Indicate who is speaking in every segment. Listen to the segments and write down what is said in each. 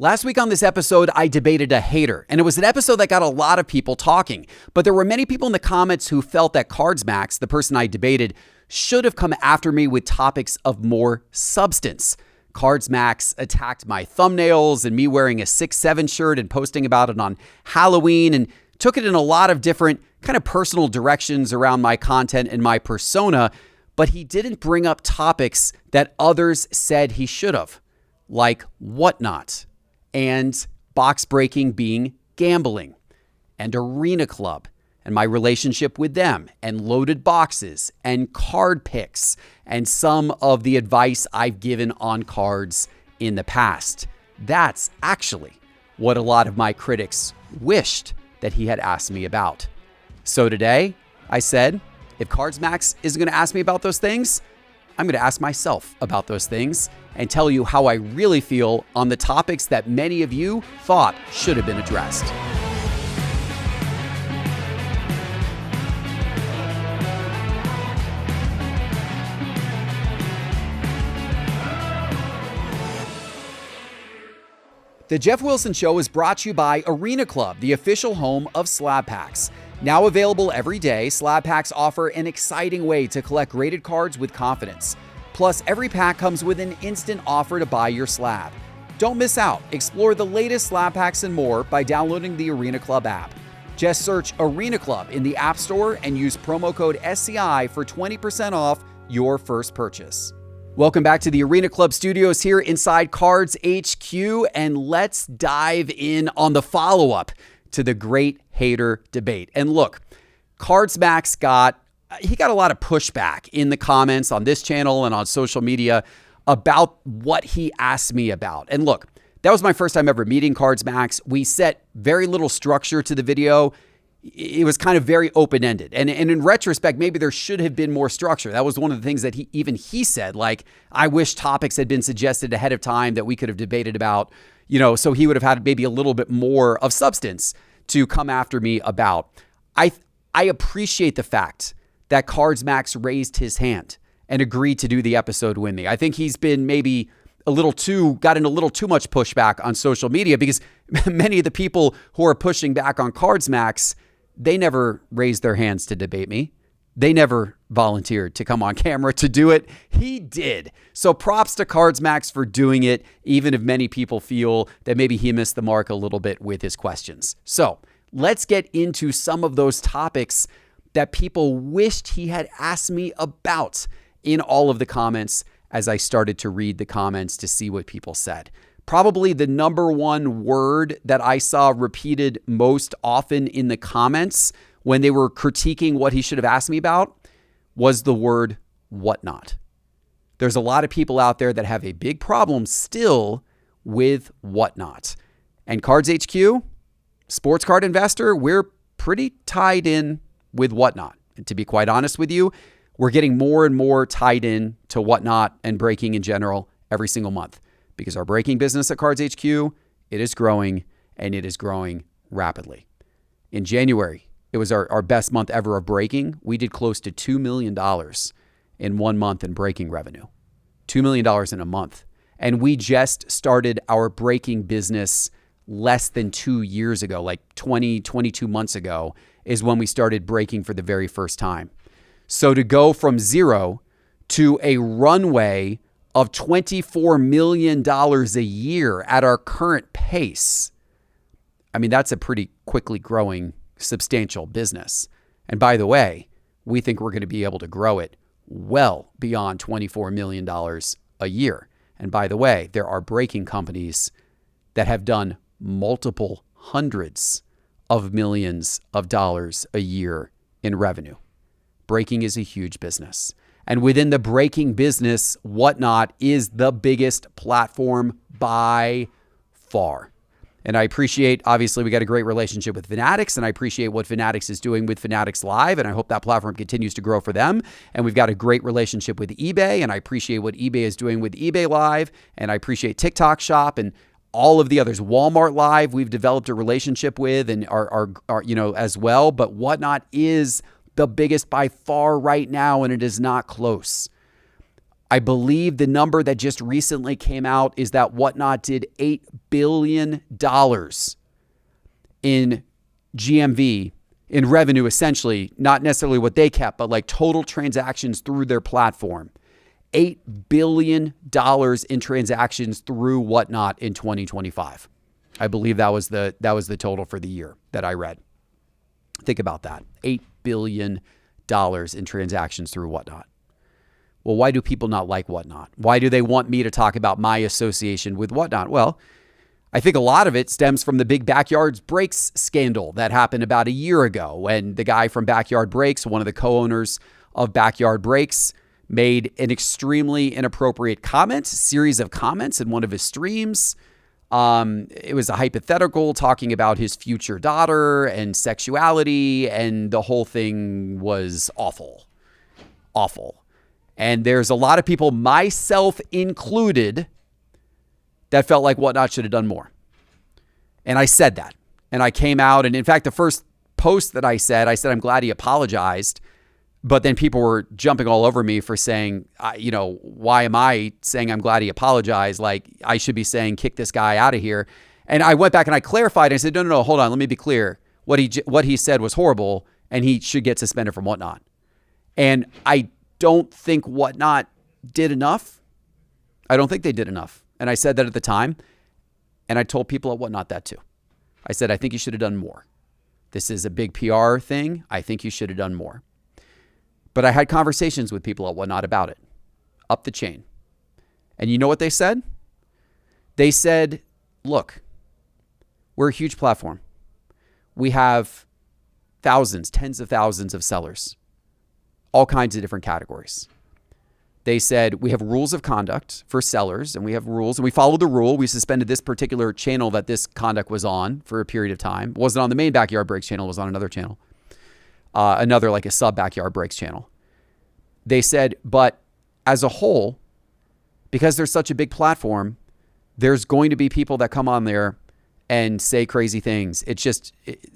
Speaker 1: Last week on this episode, I debated a hater, and it was an episode that got a lot of people talking. But there were many people in the comments who felt that CardsMax, the person I debated, should have come after me with topics of more substance. CardsMax attacked my thumbnails and me wearing a 6'7" shirt and posting about it on Halloween, and took it in a lot of different kind of personal directions around my content and my persona. But he didn't bring up topics that others said he should have, like whatnot, and box breaking being gambling, and Arena Club, and my relationship with them, and loaded boxes, and card picks, and some of the advice I've given on cards in the past. That's actually what a lot of my critics wished that he had asked me about. So today, I said, if CardsMax isn't going to ask me about those things, I'm going to ask myself about those things and tell you how I really feel on the topics that many of you thought should have been addressed. The Geoff Wilson Show is brought to you by Arena Club, the official home of slab packs. Now available every day, slab packs offer an exciting way to collect graded cards with confidence. Plus, every pack comes with an instant offer to buy your slab. Don't miss out. Explore the latest slab packs and more by downloading the Arena Club app. Just search Arena Club in the App Store and use promo code SCI for 20% off your first purchase. Welcome back to the Arena Club studios here inside Cards HQ, and let's dive in on the follow-up to the great hater debate. And look, CardsMax got a lot of pushback in the comments on this channel and on social media about what he asked me about. And look, that was my first time ever meeting CardsMax. We set very little structure to the video. It was kind of very open-ended. And in retrospect, maybe there should have been more structure. That was one of the things that he said, like, I wish topics had been suggested ahead of time that we could have debated about, so he would have had maybe a little bit more of substance to come after me about. I appreciate the fact that CardsMax raised his hand and agreed to do the episode with me. I think he's been maybe gotten a little too much pushback on social media, because many of the people who are pushing back on CardsMax, they never raised their hands to debate me. They never volunteered to come on camera to do it. He did. So props to CardsMax for doing it, even if many people feel that maybe he missed the mark a little bit with his questions. So let's get into some of those topics that people wished he had asked me about in all of the comments as I started to read the comments to see what people said. Probably the number one word that I saw repeated most often in the comments when they were critiquing what he should have asked me about was the word whatnot. There's a lot of people out there that have a big problem still with whatnot. And Cards HQ, sports card investor, we're pretty tied in with whatnot. And to be quite honest with you, we're getting more and more tied in to whatnot and breaking in general every single month, because our breaking business at Cards HQ, it is growing, and it is growing rapidly. In January, it was our best month ever of breaking. We did close to $2 million in 1 month in breaking revenue. $2 million in a month. And we just started our breaking business less than 2 years ago, like 22 months ago is when we started breaking for the very first time. So to go from zero to a runway of $24 million a year at our current pace, I mean, that's a pretty quickly growing, substantial business. And by the way, we think we're going to be able to grow it well beyond $24 million a year. And by the way, there are breaking companies that have done multiple hundreds of millions of dollars a year in revenue. Breaking is a huge business. And within the breaking business, Whatnot is the biggest platform by far. And I appreciate, obviously, we got a great relationship with Fanatics, and I appreciate what Fanatics is doing with Fanatics Live, and I hope that platform continues to grow for them. And we've got a great relationship with eBay, and I appreciate what eBay is doing with eBay Live, and I appreciate TikTok Shop and all of the others. Walmart Live, we've developed a relationship with and are as well. But Whatnot is the biggest by far right now, and it is not close. I believe the number that just recently came out is that Whatnot did $8 billion in GMV, in revenue, essentially, not necessarily what they kept, but like total transactions through their platform. $8 billion in transactions through Whatnot in 2025. I believe that was the total for the year that I read. Think about that. $8 billion in transactions through Whatnot. Well, why do people not like Whatnot? Why do they want me to talk about my association with Whatnot? Well, I think a lot of it stems from the big Backyard Breaks scandal that happened about a year ago when the guy from Backyard Breaks, one of the co-owners of Backyard Breaks, made an extremely inappropriate comment, series of comments in one of his streams. It was a hypothetical talking about his future daughter and sexuality, and the whole thing was awful. Awful. And there's a lot of people, myself included, that felt like Whatnot should have done more. And I said that. And I came out, and in fact, the first post that I said, I'm glad he apologized. But then people were jumping all over me for saying, why am I saying I'm glad he apologized? Like, I should be saying, kick this guy out of here. And I went back and I clarified. And I said, no, hold on. Let me be clear. What he said was horrible, and he should get suspended from Whatnot. And I don't think Whatnot did enough. I don't think they did enough. And I said that at the time. And I told people at Whatnot that too. I said, I think you should have done more. This is a big PR thing. I think you should have done more. But I had conversations with people at Whatnot about it, up the chain. And you know what they said? They said, look, we're a huge platform. We have thousands, tens of thousands of sellers, all kinds of different categories. They said, we have rules of conduct for sellers, and we have rules, and we followed the rule. We suspended this particular channel that this conduct was on for a period of time. It wasn't on the main Backyard Breaks channel. It was on another channel. Another like a sub Backyard Breaks channel. They said, but as a whole, because there's such a big platform, there's going to be people that come on there and say crazy things.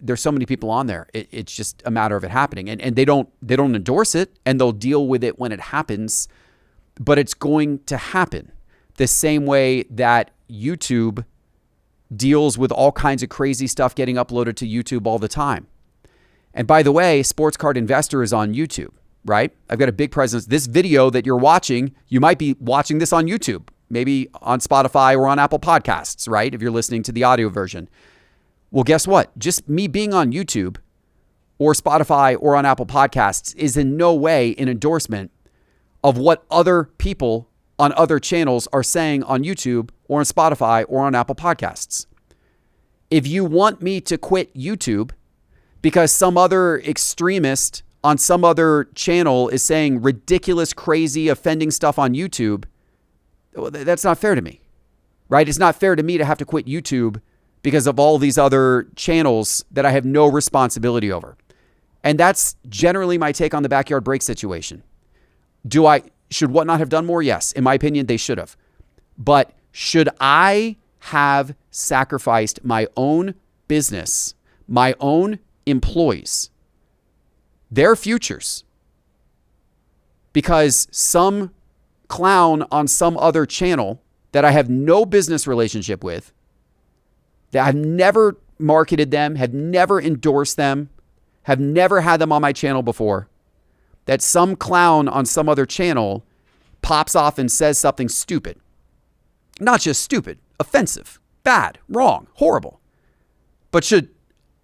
Speaker 1: There's so many people on there. It's just a matter of it happening. And they don't endorse it, and they'll deal with it when it happens, but it's going to happen the same way that YouTube deals with all kinds of crazy stuff getting uploaded to YouTube all the time. And by the way, Sports Card Investor is on YouTube, right? I've got a big presence. This video that you're watching, you might be watching this on YouTube, maybe on Spotify or on Apple Podcasts, right? If you're listening to the audio version. Well, guess what? Just me being on YouTube or Spotify or on Apple Podcasts is in no way an endorsement of what other people on other channels are saying on YouTube or on Spotify or on Apple Podcasts. If you want me to quit YouTube because some other extremist on some other channel is saying ridiculous, crazy, offending stuff on YouTube, that's not fair to me, right? It's not fair to me to have to quit YouTube because of all these other channels that I have no responsibility over. And that's generally my take on the Backyard Break situation. Should Whatnot have done more? Yes. In my opinion, they should have. But should I have sacrificed my own business, my own employees, their futures, because some clown on some other channel that I have no business relationship with, that I've never marketed them, have never endorsed them, have never had them on my channel before, that some clown on some other channel pops off and says something stupid. Not just stupid, offensive, bad, wrong, horrible. But should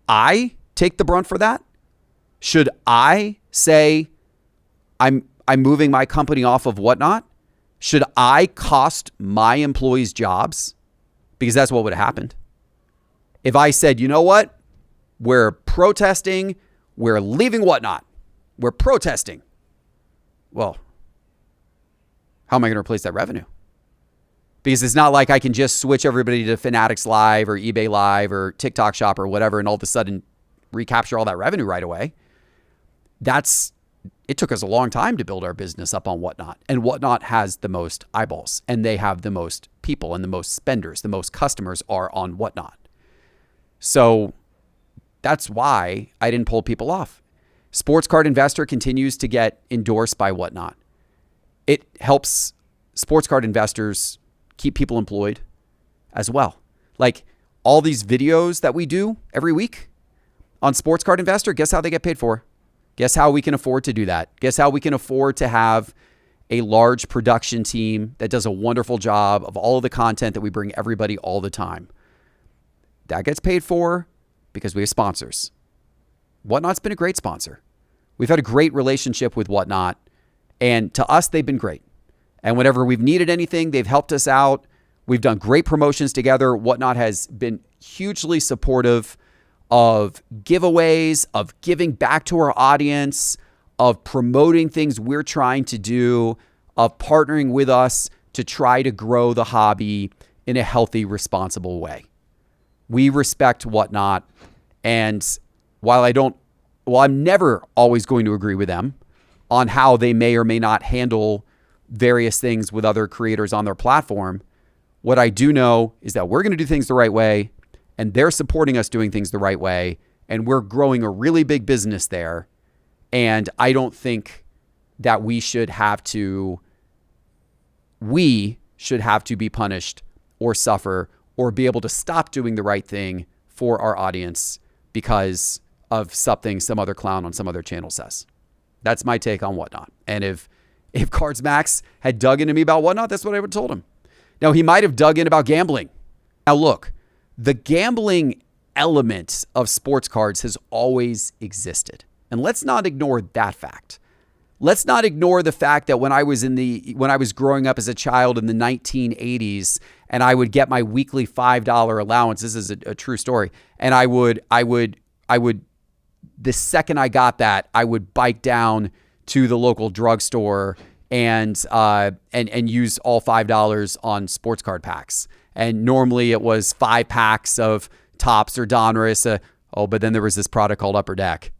Speaker 1: I take the brunt for that? Should I say I'm moving my company off of Whatnot? Should I cost my employees jobs? Because that's what would have happened. If I said, you know what? We're protesting. We're leaving Whatnot. We're protesting. Well, how am I going to replace that revenue? Because it's not like I can just switch everybody to Fanatics Live or eBay Live or TikTok Shop or whatever and all of a sudden recapture all that revenue right away. It took us a long time to build our business up on Whatnot. And Whatnot has the most eyeballs, and they have the most people and the most spenders. The most customers are on Whatnot. So that's why I didn't pull people off. Sports Card Investor continues to get endorsed by Whatnot. It helps sports card investors keep people employed as well. Like all these videos that we do every week on Sports Card Investor, guess how they get paid for? Guess how we can afford to do that? Guess how we can afford to have a large production team that does a wonderful job of all of the content that we bring everybody all the time? That gets paid for because we have sponsors. Whatnot's been a great sponsor. We've had a great relationship with Whatnot, and to us, they've been great. And whenever we've needed anything, they've helped us out. We've done great promotions together. Whatnot has been hugely supportive of giveaways, of giving back to our audience, of promoting things we're trying to do, of partnering with us to try to grow the hobby in a healthy, responsible way. We respect Whatnot, and while I'm never always going to agree with them on how they may or may not handle various things with other creators on their platform, what I do know is that we're going to do things the right way, and they're supporting us doing things the right way, and we're growing a really big business there. And I don't think that we should have to be punished or suffer or be able to stop doing the right thing for our audience because of something some other clown on some other channel says. That's my take on Whatnot. And if CardsMax had dug into me about Whatnot, that's what I would have told him. Now, he might have dug in about gambling. Now, look, the gambling element of sports cards has always existed. And let's not ignore that fact. Let's not ignore the fact that when I was growing up as a child in the 1980s, and I would get my weekly $5 allowance. This is a true story. And I would, the second I got that, I would bike down to the local drugstore and use all $5 on sports card packs. And normally it was 5 packs of Topps or Donruss. But then there was this product called Upper Deck,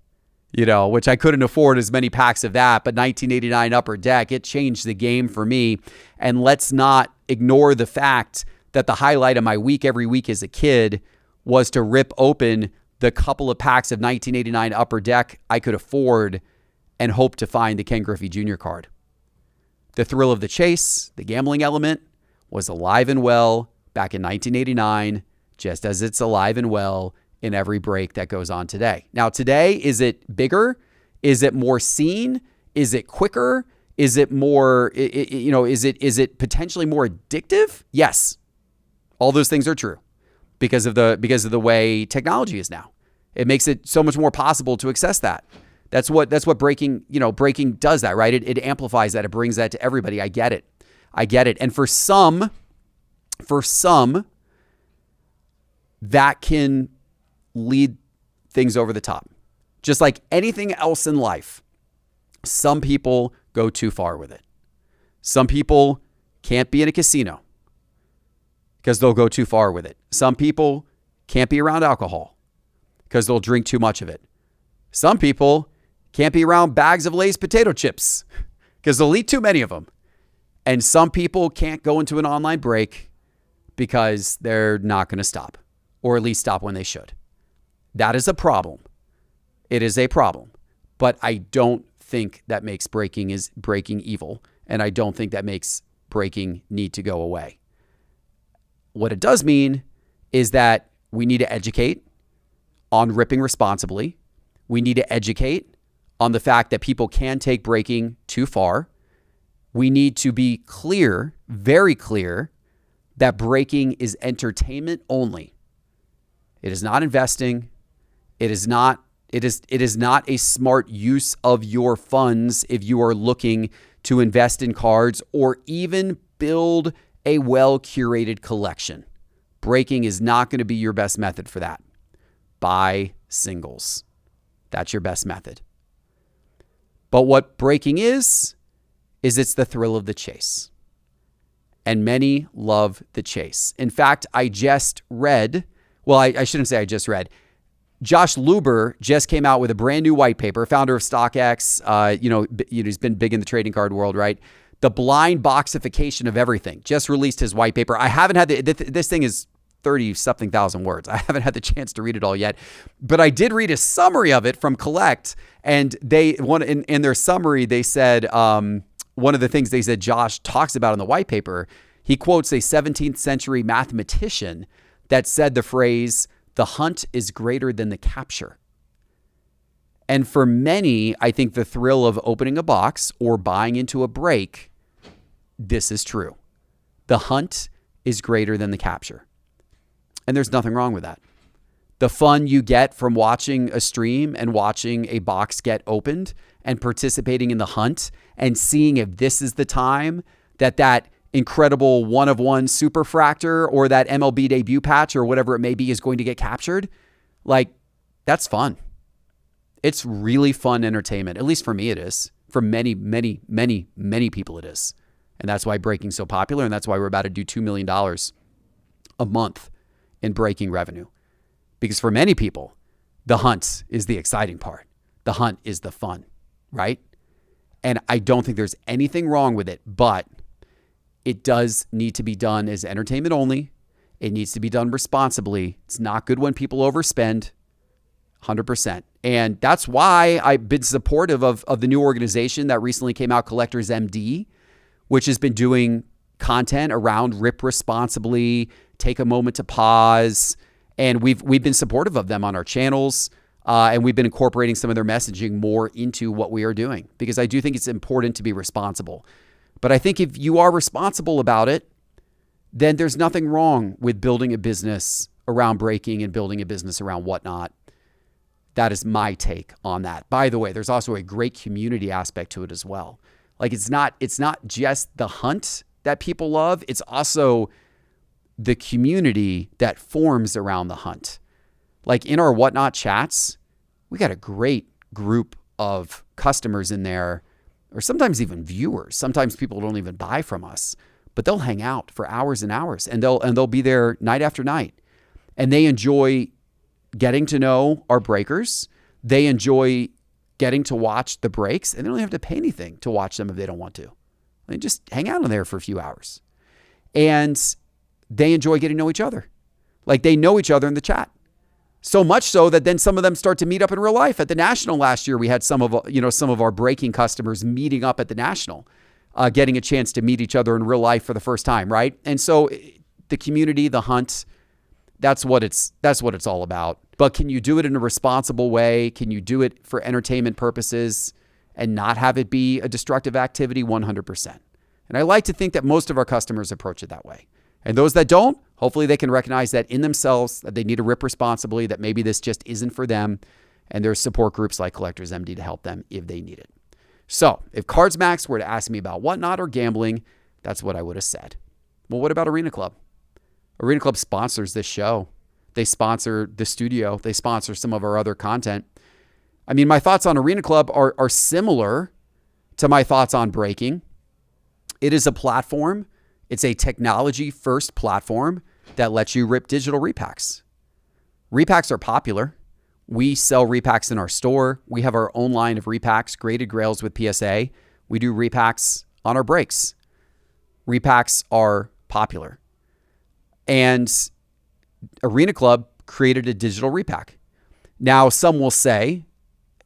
Speaker 1: which I couldn't afford as many packs of that. But 1989 Upper Deck, it changed the game for me. And let's not ignore the fact that the highlight of my week every week as a kid was to rip open the couple of packs of 1989 Upper Deck I could afford and hope to find the Ken Griffey Jr. card. The thrill of the chase, the gambling element, was alive and well back in 1989, just as it's alive and well in every break that goes on today. Now, today, is it bigger? Is it more seen? Is it quicker? Is it more, is it potentially more addictive? Yes. All those things are true because of the way technology is now. It makes it so much more possible to access that. That's what breaking does that, right? It amplifies that. It brings that to everybody. I get it. And for some, that can lead things over the top. Just like anything else in life, some people go too far with it. Some people can't be in a casino because they'll go too far with it. Some people can't be around alcohol because they'll drink too much of it. Some people can't be around bags of Lay's potato chips because they'll eat too many of them. And some people can't go into an online break because they're not going to stop, or at least stop when they should. That is a problem. It is a problem. But I don't think that makes breaking evil. And I don't think that makes breaking need to go away. What it does mean is that we need to educate on ripping responsibly. We need to educate on the fact that people can take breaking too far. We need to be clear, very clear, that breaking is entertainment only. It is not investing. It is not a smart use of your funds if you are looking to invest in cards or even build a well-curated collection. Breaking is not going to be your best method for that. Buy singles. That's your best method. But what breaking is it's the thrill of the chase. And many love the chase. In fact, I shouldn't say I just read. Josh Luber just came out with a brand new white paper, founder of StockX. He's been big in the trading card world, right? The blind boxification of everything. Just released his white paper. I haven't had this thing is 30-something thousand words. I haven't had the chance to read it all yet, but I did read a summary of it from Collect, and in their summary, they said, one of the things they said Josh talks about in the white paper, he quotes a 17th century mathematician that said the phrase, "The hunt is greater than the capture." And for many, I think the thrill of opening a box or buying into a break, this is true. The hunt is greater than the capture. And there's nothing wrong with that. The fun you get from watching a stream and watching a box get opened and participating in the hunt and seeing if this is the time that incredible one-of-one superfractor or that MLB debut patch or whatever it may be is going to get captured, like, that's fun. It's really fun entertainment. At least for me it is. For many, many, many, many people it is. And that's why breaking's so popular, and that's why we're about to do $2 million a month in breaking revenue. Because for many people, the hunt is the exciting part. The hunt is the fun, right? And I don't think there's anything wrong with it, but it does need to be done as entertainment only. It needs to be done responsibly. It's not good when people overspend, 100%. And that's why I've been supportive of the new organization that recently came out, Collectors MD, which has been doing content around rip responsibly, take a moment to pause. And we've been supportive of them on our channels. And we've been incorporating some of their messaging more into what we are doing, because I do think it's important to be responsible. But I think if you are responsible about it, then there's nothing wrong with building a business around breaking and building a business around whatnot. That is my take on that. By the way, there's also a great community aspect to it as well. Like, it's not just the hunt that people love. It's also the community that forms around the hunt. Like, in our whatnot chats, we got a great group of customers in there, or sometimes even viewers. Sometimes people don't even buy from us, but they'll hang out for hours and hours, and they'll be there night after night. And they enjoy getting to know our breakers. They enjoy getting to watch the breaks, and they don't have to pay anything to watch them if they don't want to. They just hang out in there for a few hours. And they enjoy getting to know each other. Like, they know each other in the chat. So much so that then some of them start to meet up in real life. At the National last year, we had some of our breaking customers meeting up at the National, getting a chance to meet each other in real life for the first time, right? And so the community, the hunt, that's what it's all about. But can you do it in a responsible way? Can you do it for entertainment purposes and not have it be a destructive activity? 100%. And I like to think that most of our customers approach it that way. And those that don't, hopefully they can recognize that in themselves, that they need to rip responsibly, that maybe this just isn't for them. And there's support groups like Collectors MD to help them if they need it. So if CardsMax were to ask me about whatnot or gambling, that's what I would have said. Well, what about Arena Club? Arena Club sponsors this show. They sponsor the studio. They sponsor some of our other content. I mean, my thoughts on Arena Club are similar to my thoughts on breaking. It is a platform. It's a technology-first platform that lets you rip digital repacks. Repacks are popular. We sell repacks in our store. We have our own line of repacks, graded grails with PSA. We do repacks on our breaks. Repacks are popular. And Arena Club created a digital repack. Now, some will say,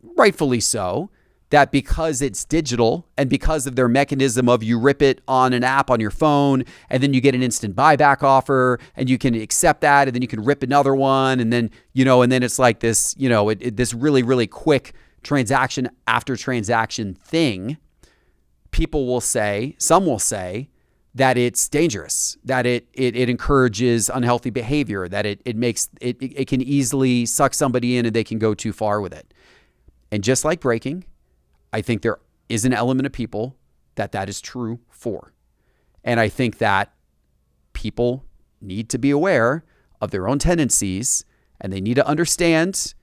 Speaker 1: rightfully so, that because it's digital and because of their mechanism of you rip it on an app on your phone and then you get an instant buyback offer and you can accept that and then you can rip another one and then, and then it's like this, this really, really quick transaction after transaction thing. People will say, some will say, that it's dangerous, that it encourages unhealthy behavior, that it can easily suck somebody in and they can go too far with it. And just like breaking, I think there is an element of people that is true for. And I think that people need to be aware of their own tendencies, and they need to understand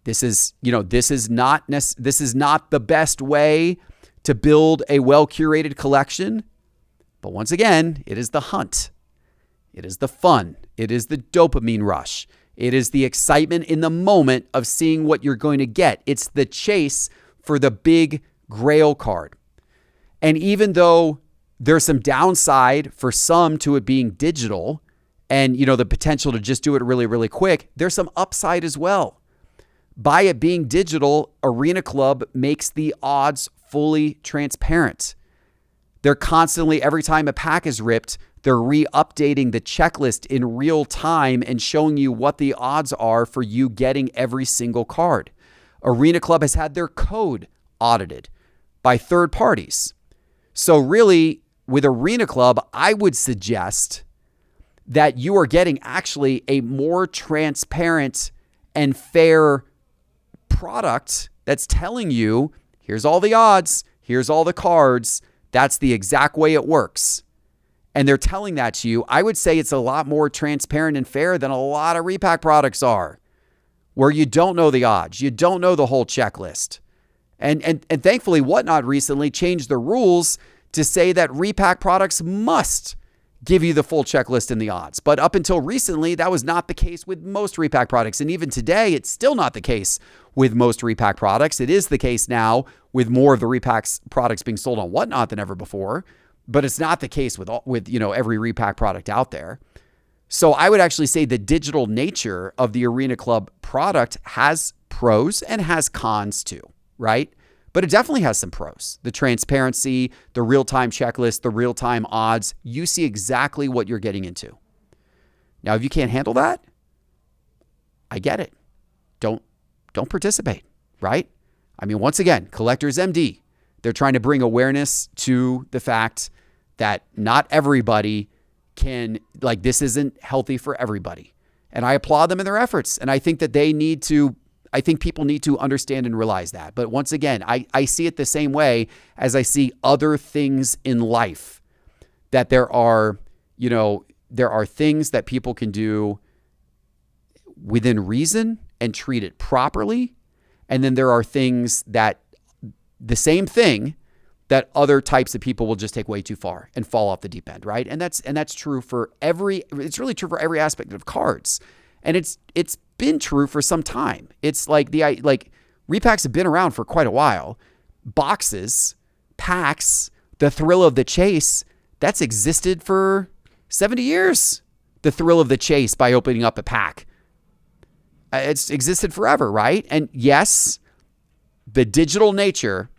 Speaker 1: this is not the best way to build a well-curated collection. But once again, it is the hunt. It is the fun. It is the dopamine rush. It is the excitement in the moment of seeing what you're going to get. It's the chase for the big grail card. And even though there's some downside for some to it being digital and, the potential to just do it really, really quick, there's some upside as well. By it being digital, Arena Club makes the odds fully transparent. They're constantly, every time a pack is ripped, they're re-updating the checklist in real time and showing you what the odds are for you getting every single card. Arena Club has had their code audited by third parties. So really, with Arena Club, I would suggest that you are getting actually a more transparent and fair product that's telling you, here's all the odds, here's all the cards, that's the exact way it works. And they're telling that to you. I would say it's a lot more transparent and fair than a lot of repack products are, where you don't know the odds, you don't know the whole checklist. And thankfully, Whatnot recently changed the rules to say that repack products must give you the full checklist and the odds. But up until recently, that was not the case with most repack products. And even today, it's still not the case with most repack products. It is the case now with more of the repacks products being sold on Whatnot than ever before. But it's not the case with every repack product out there. So I would actually say the digital nature of the Arena Club product has pros and has cons too, right? But it definitely has some pros. The transparency, the real-time checklist, the real-time odds. You see exactly what you're getting into. Now, if you can't handle that, I get it. Don't participate, right? I mean, once again, Collectors MD, they're trying to bring awareness to the fact that not everybody can, this isn't healthy for everybody. And I applaud them in their efforts. And I think that I think people need to understand and realize that. But once again, I see it the same way as I see other things in life, that there are things that people can do within reason and treat it properly. And then there are things that the same thing that other types of people will just take way too far and fall off the deep end, right? And that's true for it's really true for every aspect of cards. And it's been true for some time. It's repacks have been around for quite a while. Boxes, packs, the thrill of the chase, that's existed for 70 years. The thrill of the chase by opening up a pack. It's existed forever, right? And yes, the digital nature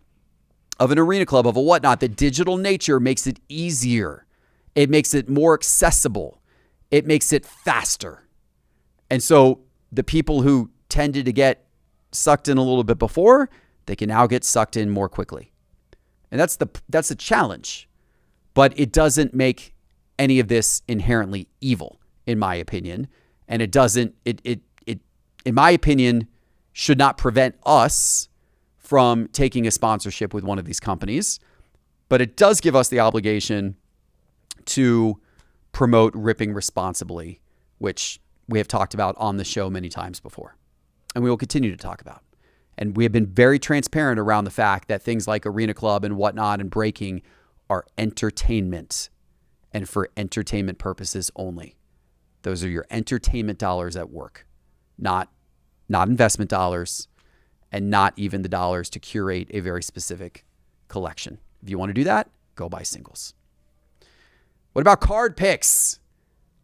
Speaker 1: of an Arena Club, of a Whatnot, the digital nature makes it easier. It makes it more accessible. It makes it faster. And so the people who tended to get sucked in a little bit before, they can now get sucked in more quickly. And that's the challenge. But it doesn't make any of this inherently evil, in my opinion. And it doesn't, in my opinion, should not prevent us from taking a sponsorship with one of these companies. But it does give us the obligation to promote ripping responsibly, which we have talked about on the show many times before, and we will continue to talk about. And we have been very transparent around the fact that things like Arena Club and Whatnot and breaking are entertainment, and for entertainment purposes only. Those are your entertainment dollars at work, not investment dollars, and not even the dollars to curate a very specific collection. If you want to do that, go buy singles. What about card picks?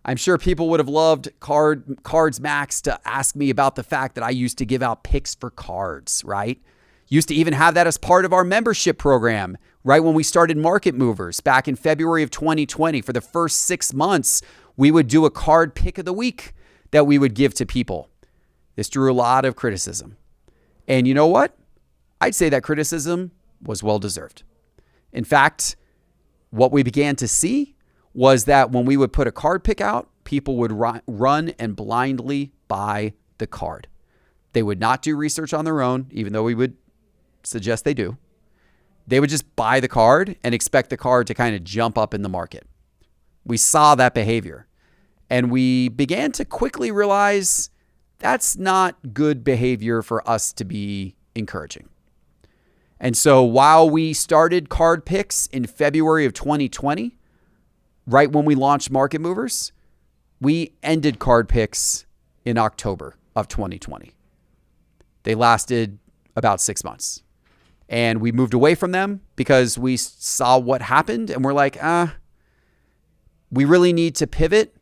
Speaker 1: I'm sure people would have loved CardsMax to ask me about the fact that I used to give out picks for cards, right? Used to even have that as part of our membership program, right? When we started Market Movers back in February of 2020, for the first 6 months, we would do a card pick of the week that we would give to people. This drew a lot of criticism. And you know what? I'd say that criticism was well-deserved. In fact, what we began to see was that when we would put a card pick out, people would run and blindly buy the card. They would not do research on their own, even though we would suggest they do. They would just buy the card and expect the card to kind of jump up in the market. We saw that behavior. And we began to quickly realize that's not good behavior for us to be encouraging. And so while we started card picks in February of 2020, right when we launched Market Movers, we ended card picks in October of 2020. They lasted about 6 months. And we moved away from them because we saw what happened and we're like, we really need to pivot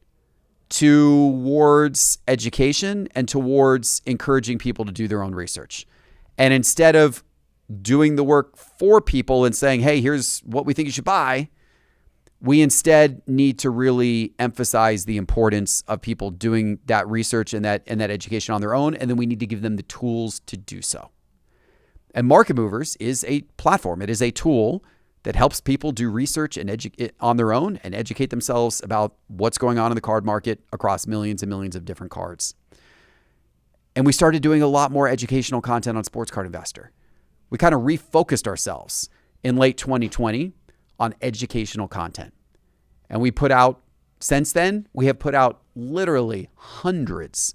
Speaker 1: towards education and towards encouraging people to do their own research. And instead of doing the work for people and saying, hey, here's what we think you should buy. We instead need to really emphasize the importance of people doing that research and that education on their own. And then we need to give them the tools to do so. And Market Movers is a platform. It is a tool that helps people do research and on their own and educate themselves about what's going on in the card market across millions and millions of different cards. And we started doing a lot more educational content on Sports Card Investor. We kind of refocused ourselves in late 2020 on educational content. And we put out, since then, we have put out literally hundreds,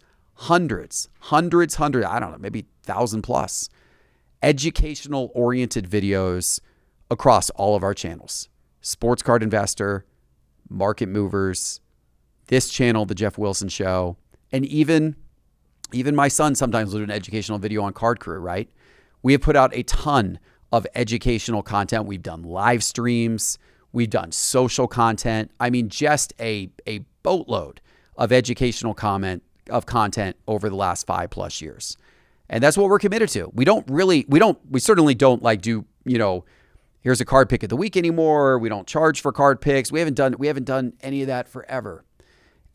Speaker 1: I don't know, maybe 1,000 plus educational oriented videos across all of our channels. Sports Card Investor, Market Movers, this channel, The Geoff Wilson Show, and even my son sometimes will do an educational video on Card Crew, right? We have put out a ton of educational content. We've done live streams. We've done social content. I mean, just a boatload of educational content over the last 5+ years. And that's what we're committed to. We certainly don't like do, here's a card pick of the week anymore. We don't charge for card picks. We haven't done any of that forever.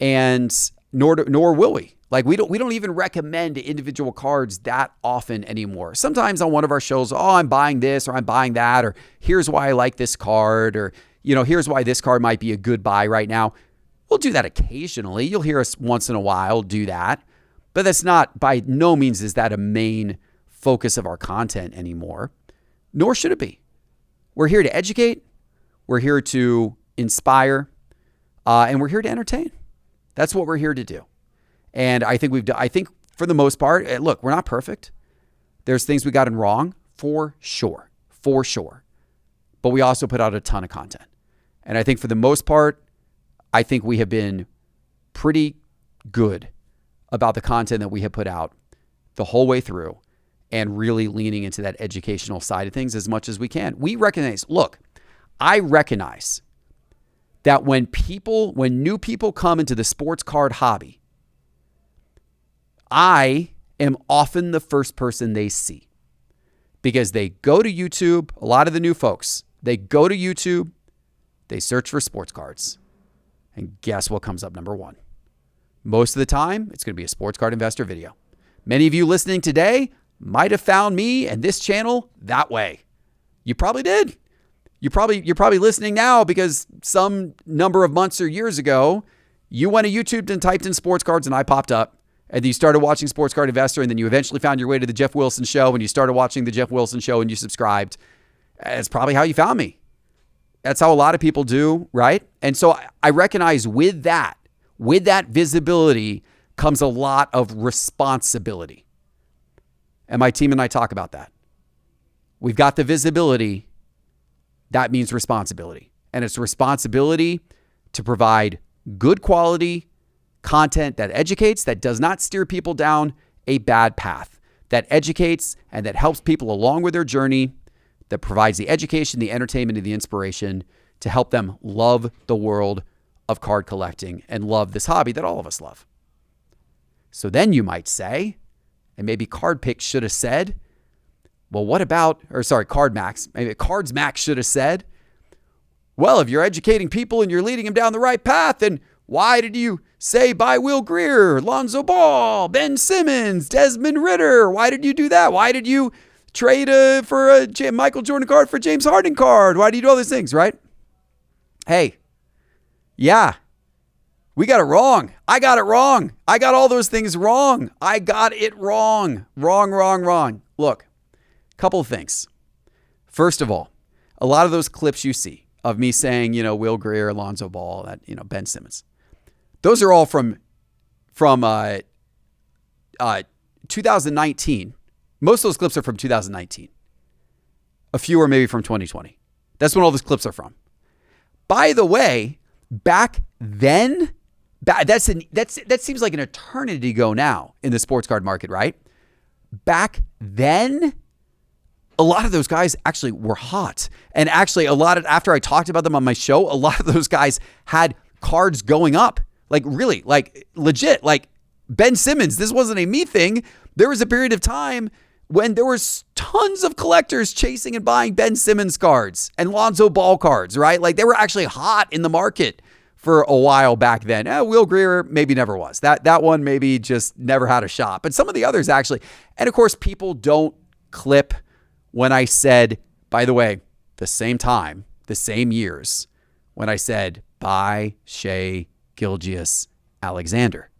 Speaker 1: And nor will we. Like we don't even recommend individual cards that often anymore. Sometimes on one of our shows, I'm buying this or I'm buying that, or here's why I like this card, or here's why this card might be a good buy right now. We'll do that occasionally. You'll hear us once in a while do that, but that's not, by no means is that a main focus of our content anymore, nor should it be. We're here to educate, we're here to inspire, and we're here to entertain. That's what we're here to do. And I think for the most part, look, we're not perfect. There's things we got in wrong for sure. But we also put out a ton of content. And I think for the most part, I think we have been pretty good about the content that we have put out the whole way through and really leaning into that educational side of things as much as we can. I recognize that when new people come into the sports card hobby, I am often the first person they see because they go to YouTube. A lot of the new folks, they go to YouTube, they search for sports cards, and guess what comes up number one? Most of the time, it's going to be a Sports Card Investor video. Many of you listening today might have found me and this channel that way. You probably did. You're probably listening now because some number of months or years ago, you went to YouTube and typed in sports cards and I popped up. And then you started watching Sports Card Investor, and then you eventually found your way to the Geoff Wilson Show, and you started watching the Geoff Wilson Show, and you subscribed. It's probably how you found me. That's how a lot of people do, right? And so I recognize with that visibility comes a lot of responsibility. And my team and I talk about that. We've got the visibility. That means responsibility. And it's responsibility to provide good quality content that educates, that does not steer people down a bad path, that educates and that helps people along with their journey, that provides the education, the entertainment, and the inspiration to help them love the world of card collecting and love this hobby that all of us love. So then you might say, and maybe CardPix should have said, well, CardMax, maybe CardsMax should have said, well, if you're educating people and you're leading them down the right path, then why did you say buy Will Greer, Lonzo Ball, Ben Simmons, Desmond Ritter? Why did you do that? Why did you trade for a Michael Jordan card for James Harden card? Why do you do all these things, right? Hey, yeah, we got it wrong. I got it wrong. I got all those things wrong. I got it wrong. Wrong. Look, couple of things. First of all, a lot of those clips you see of me saying, Will Greer, Alonzo Ball, that, Ben Simmons, those are all from 2019. Most of those clips are from 2019. A few are maybe from 2020. That's when all those clips are from. By the way, back then, that seems like an eternity ago now in the sports card market, right? Back then, a lot of those guys actually were hot. And actually after I talked about them on my show, a lot of those guys had cards going up. Like really, like legit, like Ben Simmons. This wasn't a me thing. There was a period of time when there was tons of collectors chasing and buying Ben Simmons cards and Lonzo Ball cards, right? Like they were actually hot in the market for a while back then. Will Greer maybe never was. That one maybe just never had a shot. But some of the others actually. And of course, people don't clip when I said, by the way, the same time, the same years, when I said, buy Shai Gilgeous-Alexander.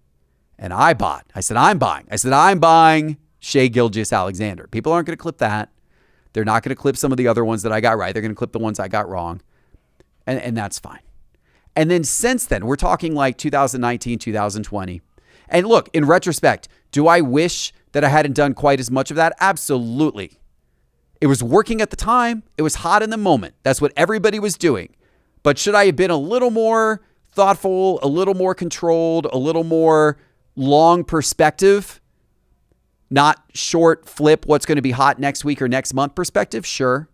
Speaker 1: And I said, I'm buying Shai Gilgeous-Alexander. People aren't going to clip that. They're not going to clip some of the other ones that I got right. They're going to clip the ones I got wrong. And that's fine. And then since then, we're talking like 2019, 2020. And look, in retrospect, do I wish that I hadn't done quite as much of that? Absolutely. It was working at the time. It was hot in the moment. That's what everybody was doing. But should I have been a little more thoughtful, a little more controlled, a little more long perspective? Not short flip what's going to be hot next week or next month perspective? Sure.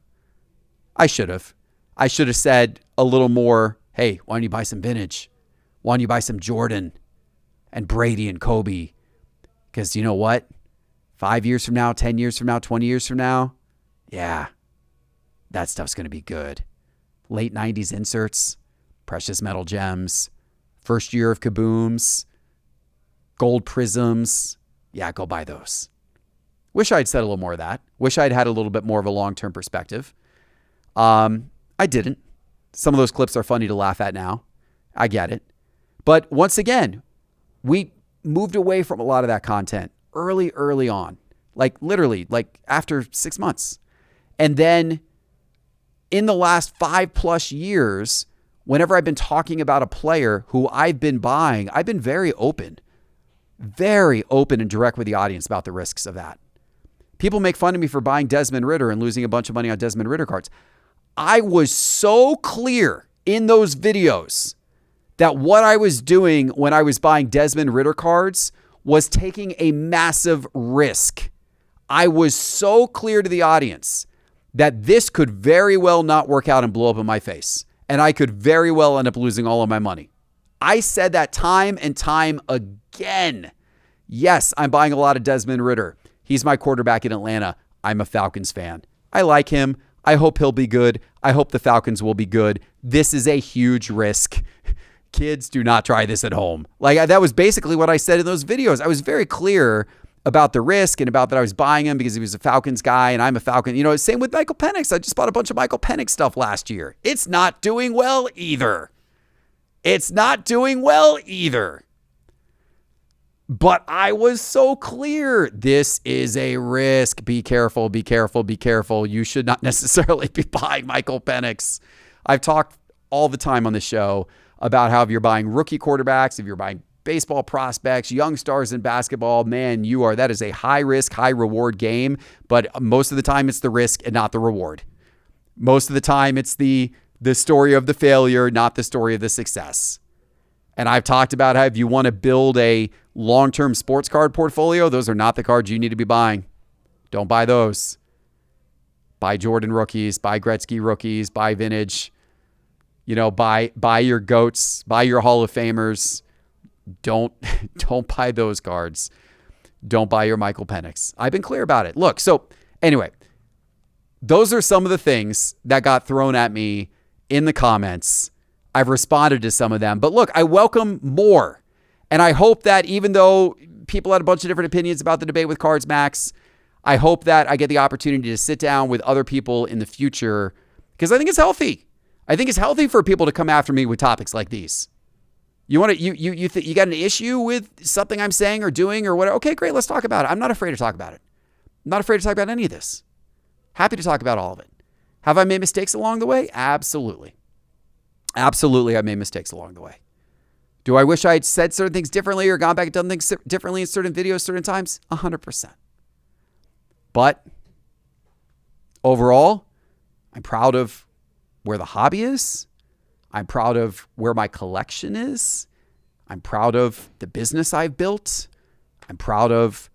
Speaker 1: I should have. I should have said a little more, hey, why don't you buy some vintage? Why don't you buy some Jordan and Brady and Kobe? Because you know what? 5 years from now, 10 years from now, 20 years from now, yeah, that stuff's going to be good. Late 90s inserts, precious metal gems, first year of Kabooms, gold prisms. Yeah, go buy those. Wish I'd said a little more of that. Wish I'd had a little bit more of a long-term perspective. I didn't. Some of those clips are funny to laugh at now. I get it. But once again, we moved away from a lot of that content early on. Like literally, like after 6 months. And then in the last 5+ years, whenever I've been talking about a player who I've been buying, I've been very open and direct with the audience about the risks of that. People make fun of me for buying Desmond Ridder and losing a bunch of money on Desmond Ridder cards. I was so clear in those videos that what I was doing when I was buying Desmond Ridder cards was taking a massive risk. I was so clear to the audience that this could very well not work out and blow up in my face. And I could very well end up losing all of my money. I said that time and time again. Yes, I'm buying a lot of Desmond Ridder. He's my quarterback in Atlanta. I'm a Falcons fan. I like him. I hope he'll be good. I hope the Falcons will be good. This is a huge risk. Kids, do not try this at home. That was basically what I said in those videos. I was very clear about the risk and about that I was buying him because he was a Falcons guy and I'm a Falcon. You know, same with Michael Penix. I just bought a bunch of Michael Penix stuff last year. It's not doing well either. But I was so clear. This is a risk. Be careful, be careful, be careful. You should not necessarily be buying Michael Penix. I've talked all the time on the show about how if you're buying rookie quarterbacks, if you're buying baseball prospects, young stars in basketball, man, that is a high risk, high reward game. But most of the time it's the risk and not the reward. Most of the time it's the story of the failure, not the story of the success. And I've talked about how if you want to build a long-term sports card portfolio, those are not the cards you need to be buying. Don't buy those. Buy Jordan rookies, buy Gretzky rookies, buy vintage. You know, buy your GOATs, buy your Hall of Famers. Don't buy those cards. Don't buy your Michael Penix. I've been clear about it. Look, so anyway, those are some of the things that got thrown at me in the comments. I've responded to some of them. But look, I welcome more. And I hope that even though people had a bunch of different opinions about the debate with CardsMax, I hope that I get the opportunity to sit down with other people in the future because I think it's healthy. I think it's healthy for people to come after me with topics like these. You want to you got an issue with something I'm saying or doing or whatever? Okay, great. Let's talk about it. I'm not afraid to talk about it. I'm not afraid to talk about any of this. Happy to talk about all of it. Have I made mistakes along the way? Absolutely. Absolutely, I made mistakes along the way. Do I wish I had said certain things differently or gone back and done things differently in certain videos, certain times? 100%. But overall, I'm proud of where the hobby is. I'm proud of where my collection is. I'm proud of the business I've built. I'm proud of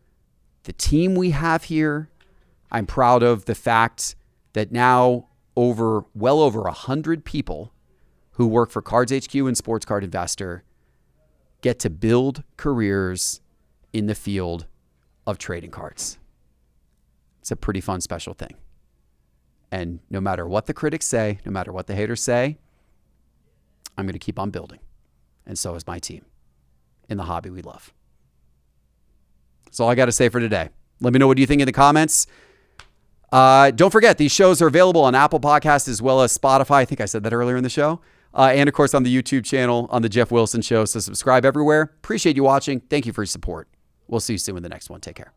Speaker 1: the team we have here. I'm proud of the fact that now well over 100 people who work for Cards HQ and Sports Card Investor get to build careers in the field of trading cards. It's a pretty fun, special thing. And no matter what the critics say, no matter what the haters say, I'm going to keep on building. And so is my team in the hobby we love. That's all I got to say for today. Let me know what you think in the comments. Don't forget, these shows are available on Apple Podcasts as well as Spotify. I think I said that earlier in the show. And of course on the YouTube channel on the Geoff Wilson Show. So subscribe everywhere. Appreciate you watching. Thank you for your support. We'll see you soon in the next one. Take care.